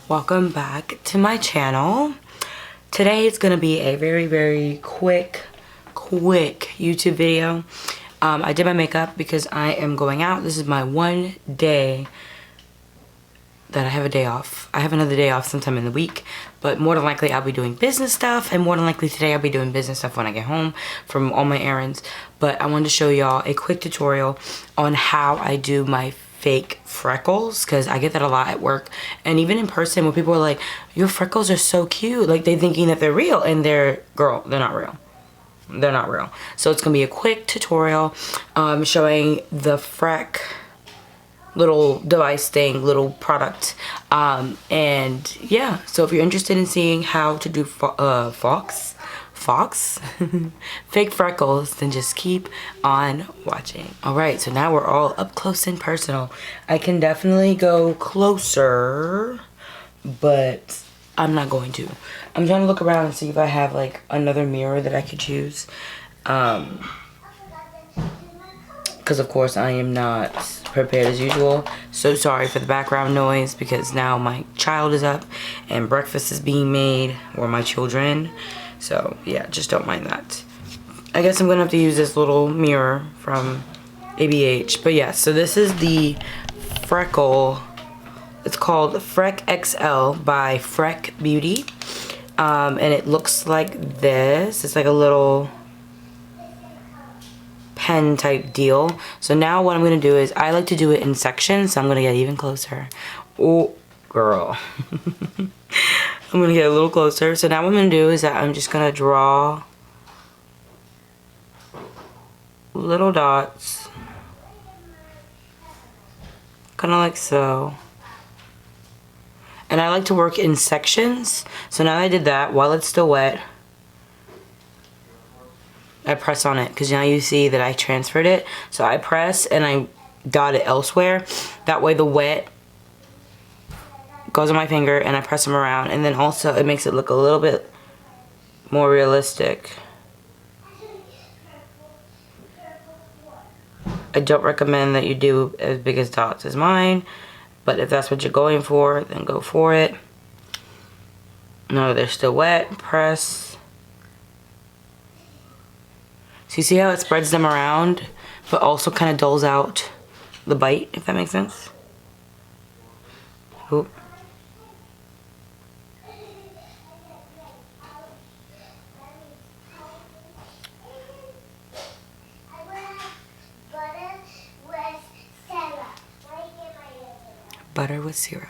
Welcome back to my channel. Today it's gonna be a very quick YouTube video. I did my makeup because I am going out. This is my one day that I have a day off. I have another day off sometime in the week, but more than likely I'll be doing business stuff, and more than likely today I'll be doing business stuff when I get home from all my errands. But I wanted to show y'all a quick tutorial on how I do my fake freckles, because I get that a lot at work and even in person where people are like, your freckles are so cute, like they thinking that they're real, and they're not real. They're not real. So it's gonna be a quick tutorial showing the Freck little device thing, little product, and yeah, so if you're interested in seeing how to do fake freckles, then just keep on watching. All right, so now we're all up close and personal. I can definitely go closer, but I'm not going to. I'm trying to look around and see if I have like another mirror that I could use, because of course I am not prepared as usual. So sorry for the background noise, because now my child is up and breakfast is being made, or my children. So yeah, just don't mind that. I guess I'm gonna have to use this little mirror from ABH. But yeah, so this is the freckle. It's called Freck XL by Freck Beauty. And it looks like this. It's like a little pen type deal. So now what I'm gonna do is, I like to do it in sections, so I'm gonna get even closer. Oh girl. I'm gonna get a little closer. So now what I'm gonna do is that I'm just gonna draw little dots, kind of like so. And I like to work in sections. So now that I did that, while it's still wet, I press on it, because now you see that I transferred it. So I press and I dot it elsewhere. That way the wet goes on my finger and I press them around, and then also it makes it look a little bit more realistic. I don't recommend that you do as big as dots as mine, but if that's what you're going for, then go for it. No, they're still wet. Press. So you see how it spreads them around, but also kind of dulls out the bite, if that makes sense. Oop. Butter with syrup.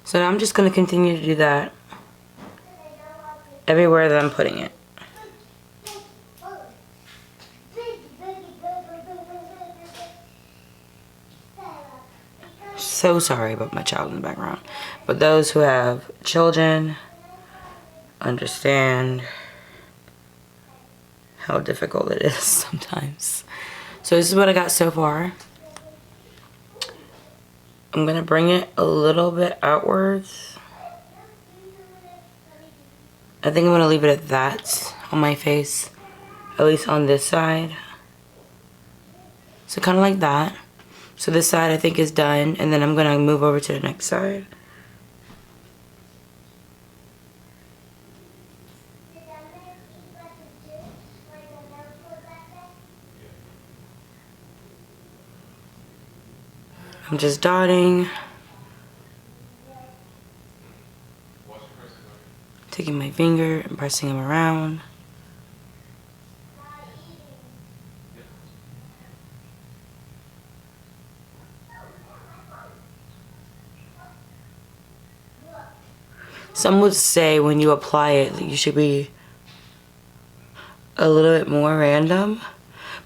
So now I'm just going to continue to do that everywhere that I'm putting it. So sorry about my child in the background, but those who have children understand how difficult it is sometimes. So this is what I got so far. I'm gonna bring it a little bit outwards. I think I'm gonna leave it at that on my face, at least on this side. So kind of like that. So this side I think is done, and then I'm gonna move over to the next side. I'm just dotting, taking my finger and pressing them around. Some would say when you apply it that you should be a little bit more random.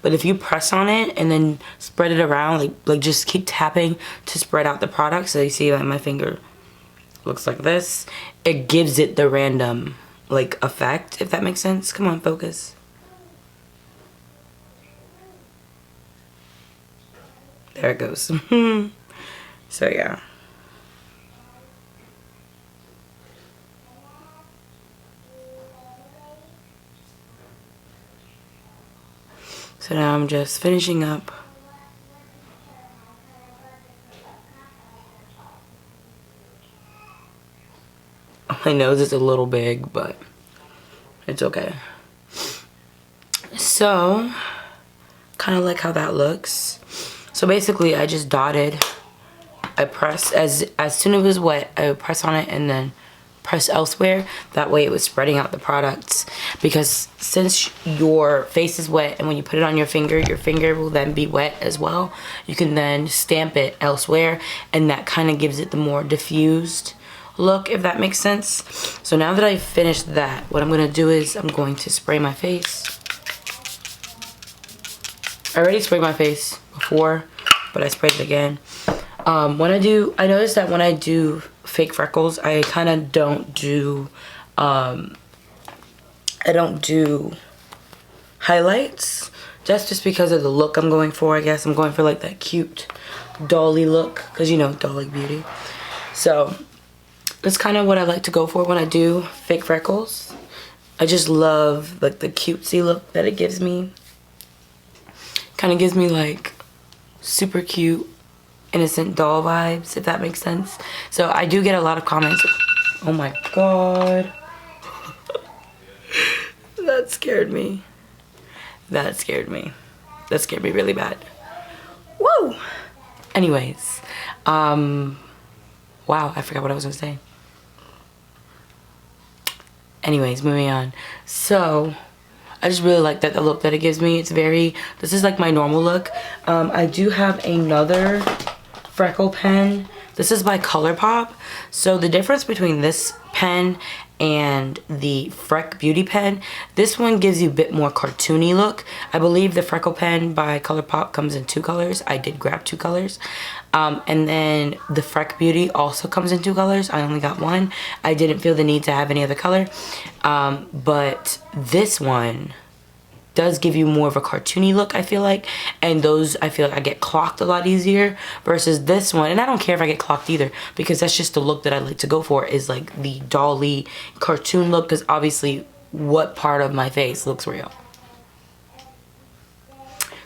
But if you press on it and then spread it around, like just keep tapping to spread out the product. So you see like my finger looks like this. It gives it the random like effect, if that makes sense. Come on, focus. There it goes. So yeah. So now I'm just finishing up My nose is a little big, but it's okay. So, kind of like how that looks. So basically, I just dotted. I press, as soon as it was wet, I would press on it and then press elsewhere. That way it was spreading out the products. Because since your face is wet and when you put it on your finger will then be wet as well. You can then stamp it elsewhere and that kind of gives it the more diffused look, if that makes sense. So now that I've finished that, what I'm going to do is I'm going to spray my face. I already sprayed my face before, but I sprayed it again. I noticed that when I do fake freckles, I kind of don't do highlights, just because of the look I'm going for. I guess I'm going for like that cute dolly look, because you know, dolly beauty. So that's kind of what I like to go for when I do fake freckles. I just love like the cutesy look that it gives me. Kind of gives me like super cute, innocent doll vibes, if that makes sense. So I do get a lot of comments. Oh my god. That scared me. That scared me. That scared me really bad. Woo! Anyways, wow, I forgot what I was gonna say. Anyways, moving on. So I just really like the look that it gives me. It's very, this is like my normal look. I do have another freckle pen. This is by ColourPop. So the difference between this pen and the Freck beauty pen, this one gives you a bit more cartoony look. I believe the freckle pen by ColourPop comes in 2 colors. I did grab 2 colors. And then the Freck beauty also comes in 2 colors. I only got 1. I didn't feel the need to have any other color. But this one does give you more of a cartoony look, I feel like, and those I feel like I get clocked a lot easier versus this one. And I don't care if I get clocked either, because that's just the look that I like to go for, is like the dolly cartoon look, because obviously what part of my face looks real.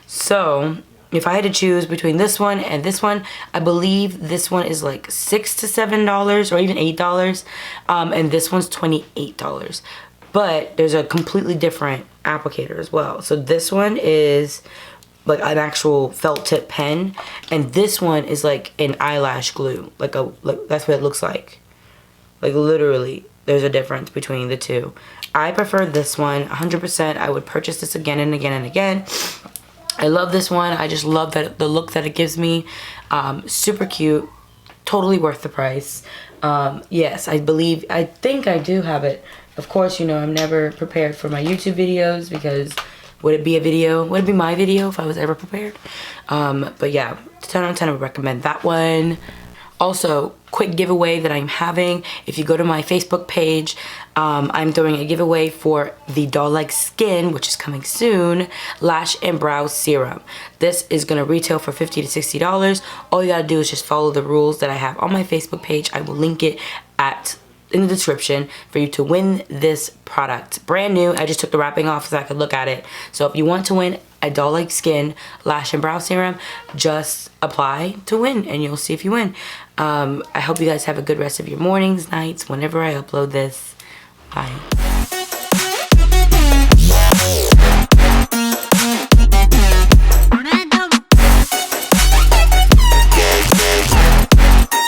So if I had to choose between this one and this one, I believe this one is like $6 to $7 or even $8, and this one's $28. But there's a completely different applicator as well. So this one is like an actual felt tip pen, and this one is like an eyelash glue. Like that's what it looks like. Like literally, there's a difference between the two. I prefer this one 100%. I would purchase this again and again and again. I love this one. I just love that the look that it gives me. Super cute. Totally worth the price. Yes, I think I do have it. Of course, you know, I'm never prepared for my YouTube videos, because would it be my video if I was ever prepared? But yeah, 10 out of 10 I would recommend that one. Also, quick giveaway that I'm having. If you go to my Facebook page, I'm doing a giveaway for the doll-like skin, which is coming soon, lash and brow serum. This is gonna retail for $50 to $60. All you gotta do is just follow the rules that I have on my Facebook page. I will link it in the description for you to win this product. Brand new. I just took the wrapping off so I could look at it. So if you want to win a doll-like skin lash and brow serum, just apply to win and you'll see if you win. I hope you guys have a good rest of your mornings, nights, whenever I upload this. Bye.